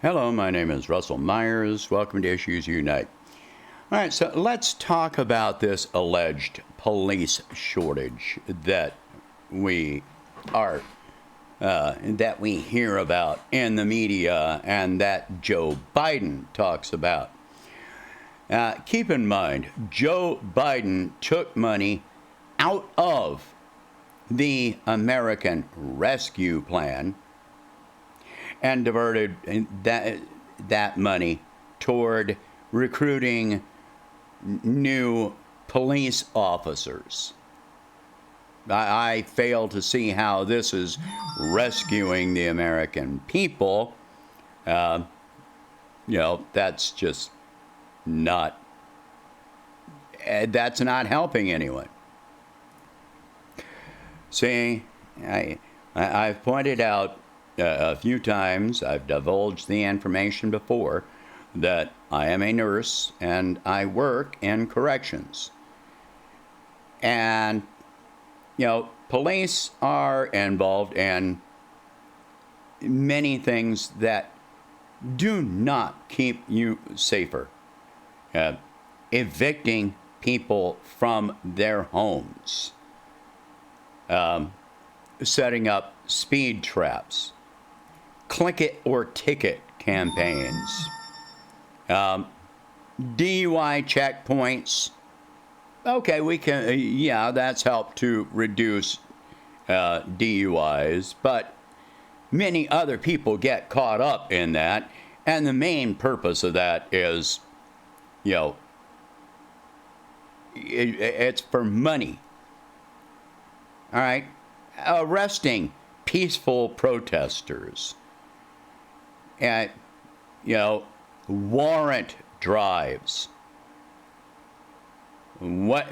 Hello, my name is Russell Myers. Welcome to Issues Unite. All right, so let's talk about this alleged police shortage that we are that we hear about in the media and that Joe Biden talks about. Keep in mind, Joe Biden took money out of the American Rescue Plan and diverted that money toward recruiting new police officers. I fail to see how this is rescuing the American people. That's just not, that's not helping anyone. See, I've pointed out a few times, I've divulged the information before, that I am a nurse and I work in corrections. And, police are involved in many things that do not keep you safer. Evicting people from their homes. Setting up speed traps. Click it or ticket campaigns, DUI checkpoints. Okay, we can, that's helped to reduce DUIs, but many other people get caught up in that, and the main purpose of that is, it's for money. All right, arresting peaceful protesters. And, warrant drives. What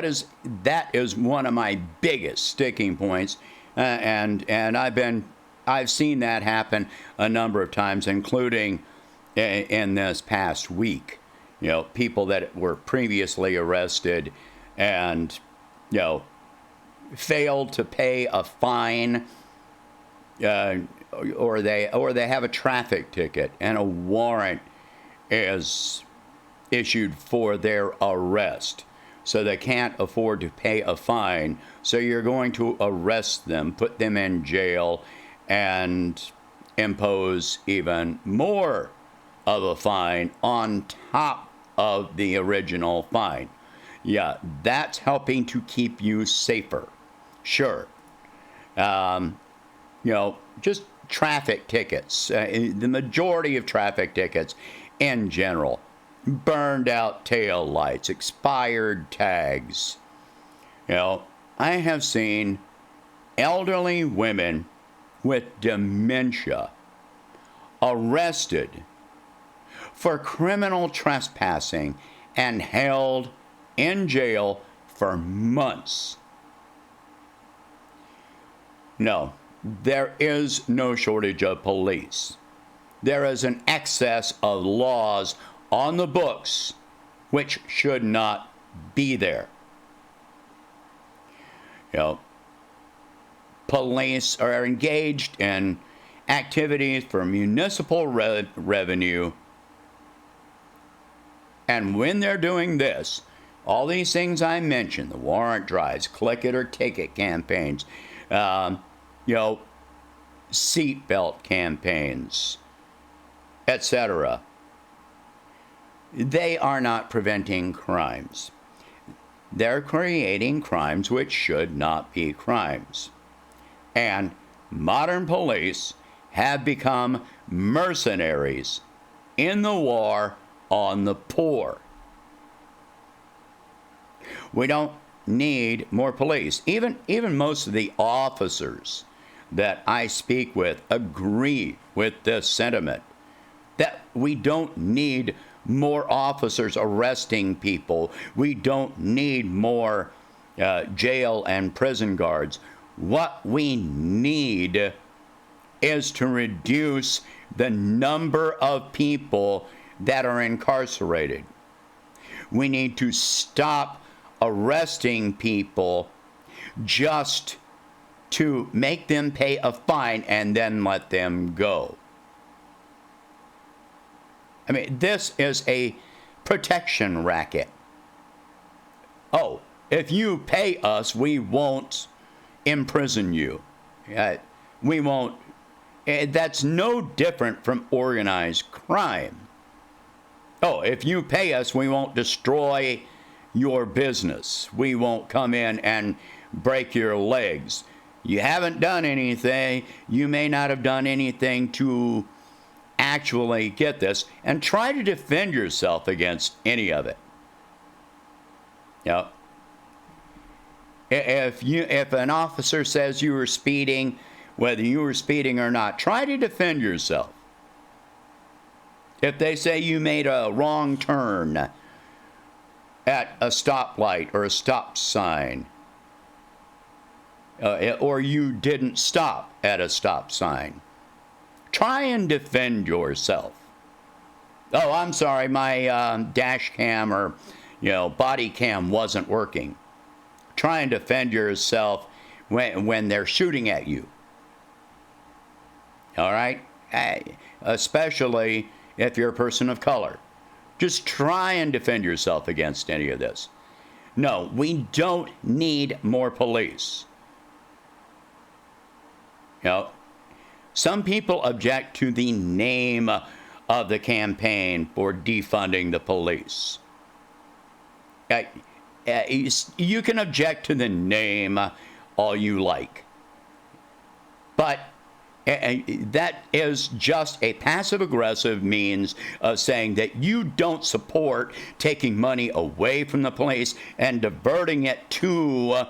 is that? Is one of my biggest sticking points, and I've seen that happen a number of times, including in this past week. People that were previously arrested, and failed to pay a fine. Or they have a traffic ticket and a warrant is issued for their arrest. So they can't afford to pay a fine. So you're going to arrest them, put them in jail, and impose even more of a fine on top of the original fine. Yeah, that's helping to keep you safer. Sure. Just traffic tickets, the majority of traffic tickets in general, burned out tail lights, expired tags. I have seen elderly women with dementia arrested for criminal trespassing and held in jail for months. No. There is no shortage of police. There is an excess of laws on the books which should not be there. Police are engaged in activities for municipal revenue. And when they're doing this, all these things I mentioned, the warrant drives, click it or ticket campaigns, seatbelt campaigns, etc. They are not preventing crimes. They're creating crimes which should not be crimes. And modern police have become mercenaries in the war on the poor. We don't need more police. Even most of the officers that I speak with agree with this sentiment, that we don't need more officers arresting people. We don't need more jail and prison guards. What we need is to reduce the number of people that are incarcerated. We need to stop arresting people just to make them pay a fine and then let them go. I mean, this is a protection racket. Oh, if you pay us, we won't imprison you. We won't. That's no different from organized crime. Oh, if you pay us, we won't destroy your business. We won't come in and break your legs. You haven't done anything. You may not have done anything to actually get this, and try to defend yourself against any of it. Yep. If an officer says you were speeding, whether you were speeding or not, try to defend yourself. If they say you made a wrong turn at a stoplight or a stop sign, or you didn't stop at a stop sign, try and defend yourself. Oh, I'm sorry, my dash cam or body cam wasn't working. Try and defend yourself when they're shooting at you. All right? Especially if you're a person of color. Just try and defend yourself against any of this. No, we don't need more police. Some people object to the name of the campaign for defunding the police. You can object to the name all you like, but that is just a passive-aggressive means of saying that you don't support taking money away from the police and diverting it to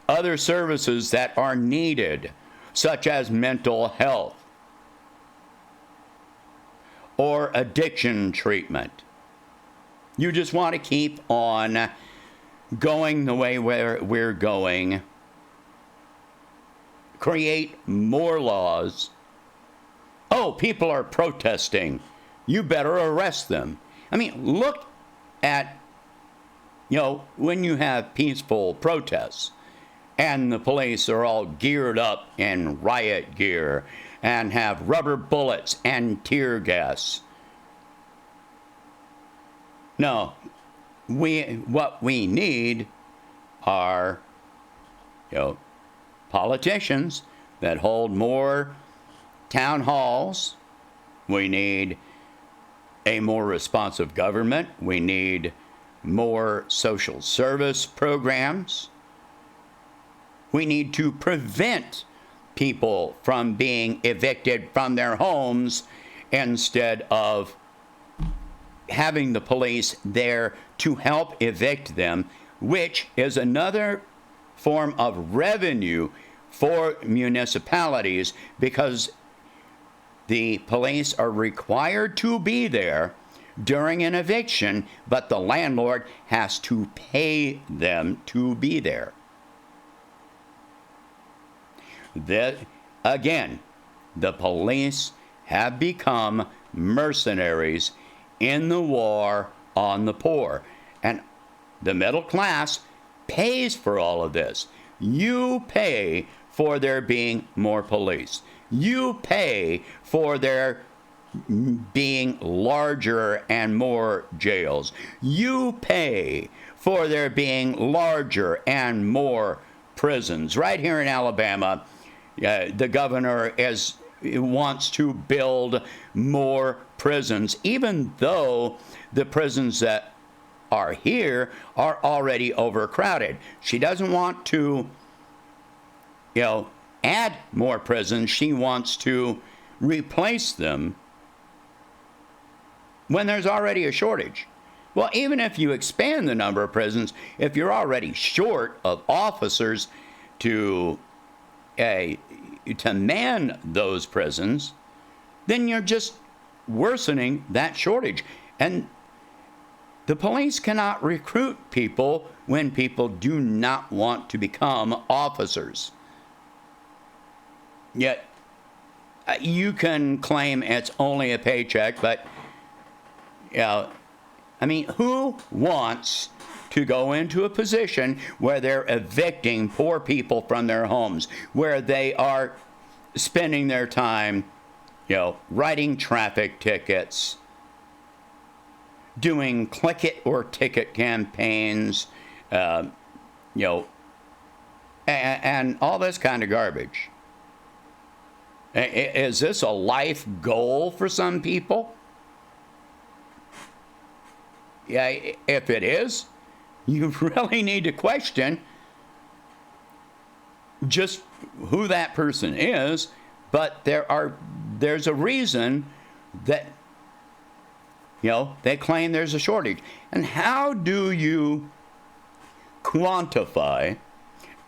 other services that are needed, such as mental health or addiction treatment. You just want to keep on going the way we're going, create more laws. Oh, people are protesting. You better arrest them. I mean, look at, when you have peaceful protests and the police are all geared up in riot gear and have rubber bullets and tear gas. No, what we need are, politicians that hold more town halls. We need a more responsive government. We need more social service programs. We need to prevent people from being evicted from their homes instead of having the police there to help evict them, which is another form of revenue for municipalities, because the police are required to be there during an eviction, but the landlord has to pay them to be there. Again, the police have become mercenaries in the war on the poor. And the middle class pays for all of this. You pay for there being more police. You pay for there being larger and more jails. You pay for there being larger and more prisons. Right here in Alabama, the governor wants to build more prisons, even though the prisons that are here are already overcrowded. She doesn't want to, add more prisons. She wants to replace them when there's already a shortage. Well, even if you expand the number of prisons, if you're already short of officers to man those prisons, then you're just worsening that shortage. And the police cannot recruit people when people do not want to become officers. Yet, you can claim it's only a paycheck, but, who wants to go into a position where they're evicting poor people from their homes, where they are spending their time, writing traffic tickets, doing click it or ticket campaigns, you know, and all this kind of garbage. Is this a life goal for some people? Yeah, if it is, you really need to question just who that person is. But there's a reason that, you know, they claim there's a shortage. And how do you quantify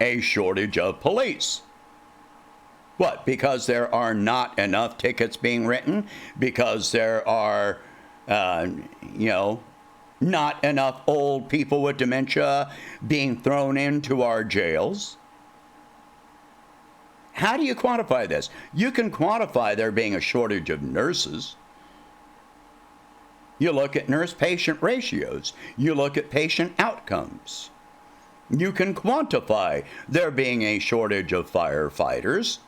a shortage of police? What? Because there are not enough tickets being written? Because there are, you know, not enough old people with dementia being thrown into our jails? How do you quantify this? You can quantify there being a shortage of nurses. You look at nurse-patient ratios. You look at patient outcomes. You can quantify there being a shortage of firefighters.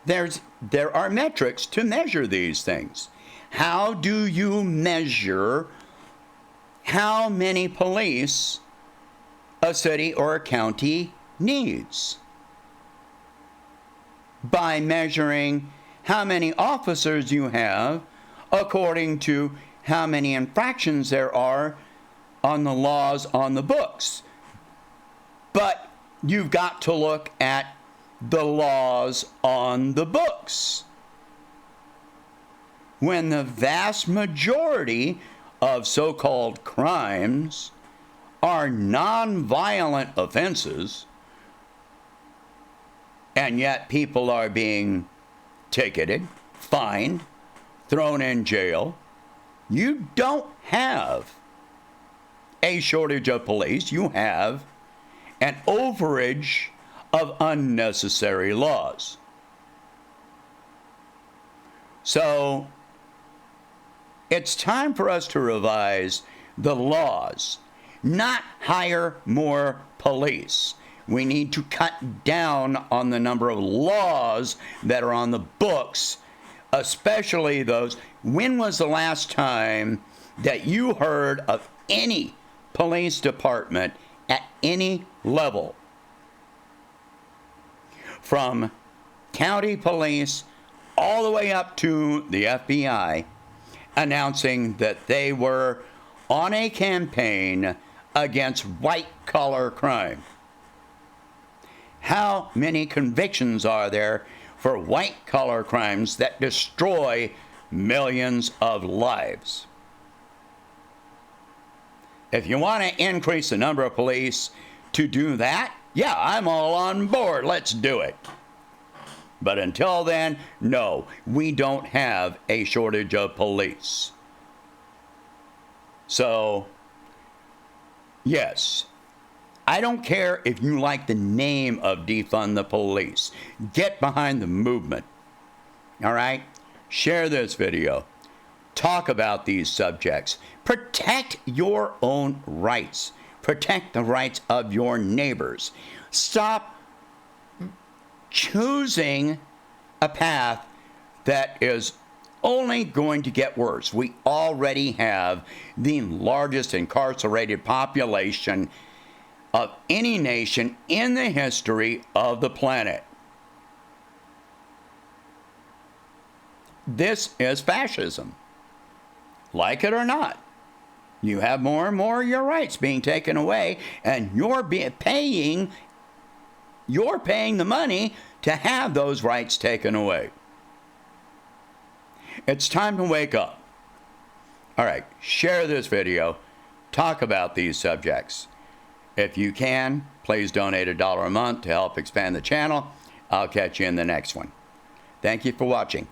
There are metrics to measure these things. How do you measure how many police a city or a county needs? By measuring how many officers you have according to how many infractions there are on the laws on the books. But you've got to look at the laws on the books. When the vast majority of so-called crimes are non-violent offenses, and yet people are being ticketed, fined, thrown in jail, you don't have a shortage of police. You have an overage of unnecessary laws. So it's time for us to revise the laws, not hire more police. We need to cut down on the number of laws that are on the books, especially those. When was the last time that you heard of any police department at any level, from county police all the way up to the FBI, announcing that they were on a campaign against white-collar crime? How many convictions are there for white-collar crimes that destroy millions of lives? If you want to increase the number of police to do that, yeah, I'm all on board. Let's do it. But until then, no, we don't have a shortage of police. So, yes, I don't care if you like the name of defund the police. Get behind the movement. All right? Share this video. Talk about these subjects. Protect your own rights. Protect the rights of your neighbors. Stop choosing a path that is only going to get worse. We already have the largest incarcerated population of any nation in the history of the planet. This is fascism. Like it or not, you have more and more of your rights being taken away, and you're paying the money to have those rights taken away. It's time to wake up. All right, share this video. Talk about these subjects. If you can, please donate $1 a month to help expand the channel. I'll catch you in the next one. Thank you for watching.